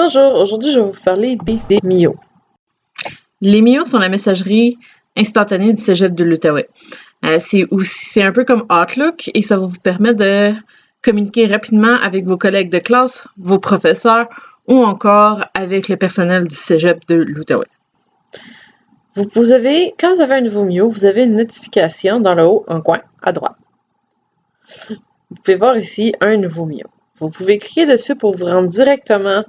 Bonjour, aujourd'hui je vais vous parler des MIO. Les MIO sont la messagerie instantanée du Cégep de l'Outaouais. C'est un peu comme Outlook et ça vous permet de communiquer rapidement avec vos collègues de classe, vos professeurs ou encore avec le personnel du Cégep de l'Outaouais. Quand vous avez un nouveau MIO, vous avez une notification dans le haut, un coin, à droite. Vous pouvez voir ici un nouveau MIO. Vous pouvez cliquer dessus pour vous rendre directement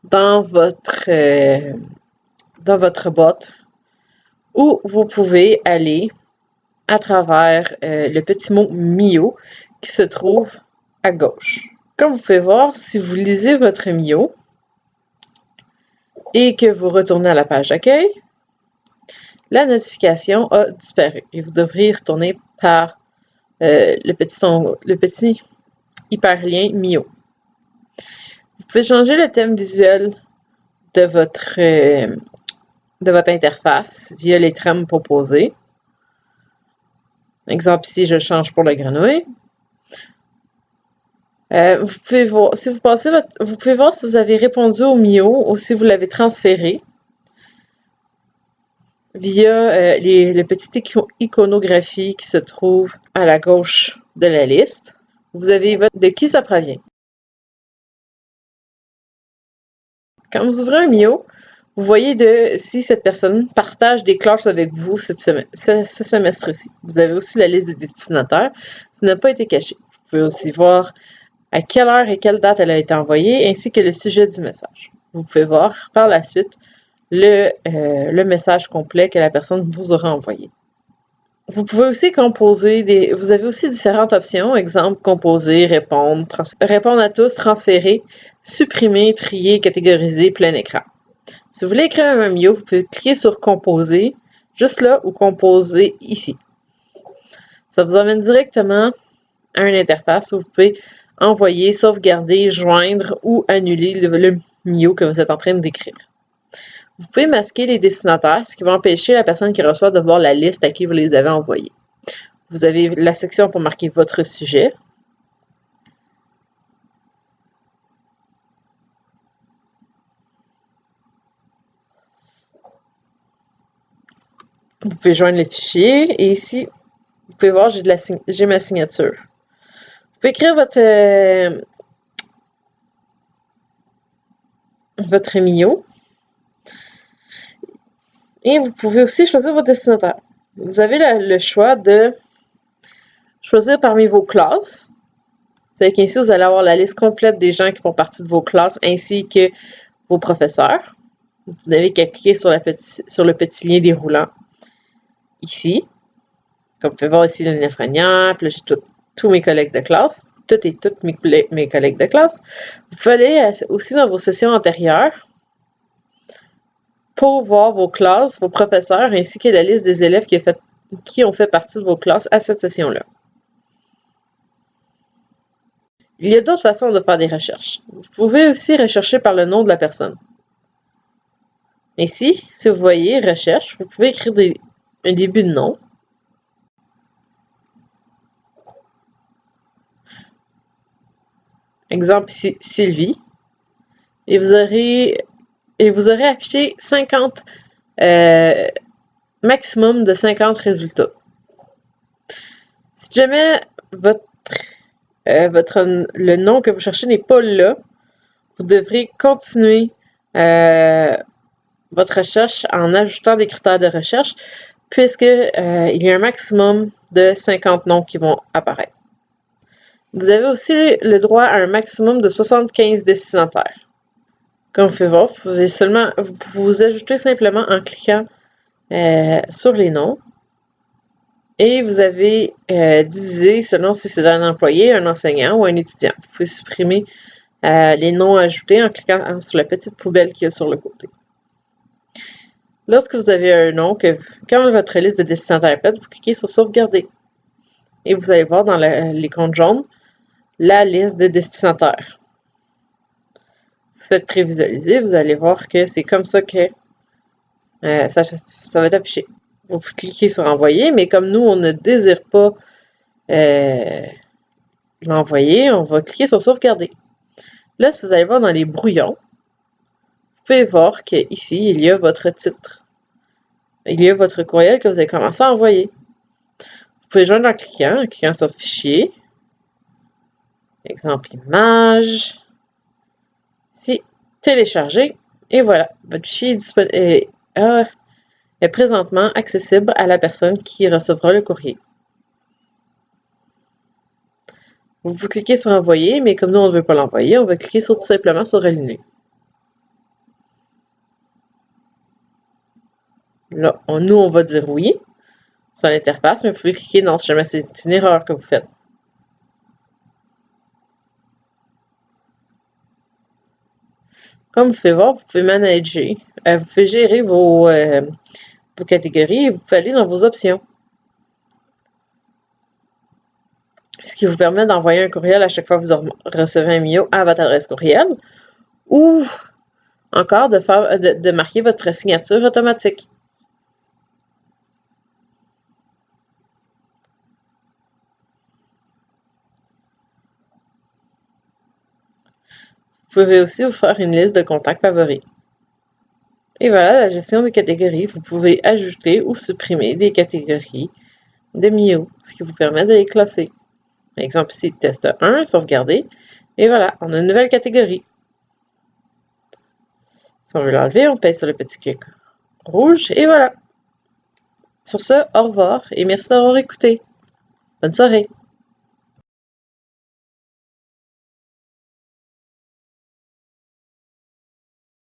dans votre boîte ou vous pouvez aller à travers le petit mot MIO qui se trouve à gauche. Comme vous pouvez voir, si vous lisez votre MIO et que vous retournez à la page d'accueil, la notification a disparu et vous devriez y retourner par le petit hyperlien MIO. Vous pouvez changer le thème visuel de votre interface via les trames proposées. Exemple ici, je change pour la grenouille. Vous pouvez voir si vous avez répondu au MIO ou si vous l'avez transféré via les petites iconographies qui se trouvent à la gauche de la liste. Vous avez de qui ça provient. Quand vous ouvrez un MIO, vous voyez si cette personne partage des classes avec vous ce semestre-ci. Vous avez aussi la liste des destinataires. Ça n'a pas été caché. Vous pouvez aussi voir à quelle heure et quelle date elle a été envoyée, ainsi que le sujet du message. Vous pouvez voir par la suite le message complet que la personne vous aura envoyé. Vous pouvez aussi composer vous avez aussi différentes options, exemple composer, répondre à tous, transférer, supprimer, trier, catégoriser, plein écran. Si vous voulez écrire un MIO, vous pouvez cliquer sur composer, juste là, ou composer ici. Ça vous amène directement à une interface où vous pouvez envoyer, sauvegarder, joindre ou annuler le MIO que vous êtes en train d'écrire. Vous pouvez masquer les destinataires, ce qui va empêcher la personne qui reçoit de voir la liste à qui vous les avez envoyés. Vous avez la section pour marquer votre sujet. Vous pouvez joindre les fichiers et ici, vous pouvez voir, j'ai ma signature. Vous pouvez écrire votre MIO. Et vous pouvez aussi choisir votre destinataire. Vous avez le choix de choisir parmi vos classes. C'est qu'ainsi, vous allez avoir la liste complète des gens qui font partie de vos classes ainsi que vos professeurs. Vous n'avez qu'à cliquer sur le petit lien déroulant ici. Comme vous pouvez voir ici, le néphronien, puis là, j'ai tous mes collègues de classe. Toutes mes collègues de classe. Vous pouvez aller aussi dans vos sessions antérieures pour voir vos classes, vos professeurs, ainsi que la liste des élèves qui ont fait partie de vos classes à cette session-là. Il y a d'autres façons de faire des recherches. Vous pouvez aussi rechercher par le nom de la personne. Ici, si vous voyez « Recherche », vous pouvez écrire un début de nom. Exemple ici, Sylvie. Et vous aurez affiché 50, maximum de 50 résultats. Si jamais le nom que vous cherchez n'est pas là, vous devrez continuer votre recherche en ajoutant des critères de recherche, puisque il y a un maximum de 50 noms qui vont apparaître. Vous avez aussi le droit à un maximum de 75 destinataires. Comme vous pouvez voir, vous pouvez vous ajouter simplement en cliquant sur les noms. Et vous avez divisé selon si c'est un employé, un enseignant ou un étudiant. Vous pouvez supprimer les noms ajoutés en cliquant sur la petite poubelle qu'il y a sur le côté. Lorsque vous avez un nom, quand votre liste de destinataires est prête, vous cliquez sur sauvegarder. Et vous allez voir dans l'icône jaune la liste de destinataires. Si vous faites prévisualiser, vous allez voir que c'est comme ça que ça va être affiché. Vous cliquez sur envoyer, mais comme nous, on ne désire pas l'envoyer, on va cliquer sur sauvegarder. Là, si vous allez voir dans les brouillons, pouvez voir qu'ici, il y a votre titre. Il y a votre courriel que vous avez commencé à envoyer. Vous pouvez joindre en cliquant sur Fichier, exemple image, ici, télécharger, et voilà, votre fichier est présentement accessible à la personne qui recevra le courrier. Vous pouvez cliquer sur Envoyer, mais comme nous, on ne veut pas l'envoyer, on va cliquer tout simplement sur Allumer. Là, nous, on va dire oui sur l'interface, mais vous pouvez cliquer non si jamais c'est une erreur que vous faites. Comme vous pouvez voir, vous pouvez manager, vous pouvez gérer vos catégories et vous pouvez aller dans vos options. Ce qui vous permet d'envoyer un courriel à chaque fois que vous recevez un MIO à votre adresse courriel ou encore de marquer votre signature automatique. Vous pouvez aussi vous faire une liste de contacts favoris. Et voilà la gestion des catégories. Vous pouvez ajouter ou supprimer des catégories de MIO, ce qui vous permet de les classer. Par exemple ici, test 1, sauvegarder. Et voilà, on a une nouvelle catégorie. Si on veut l'enlever, on pèse sur le petit clic rouge et voilà. Sur ce, au revoir et merci d'avoir écouté. Bonne soirée.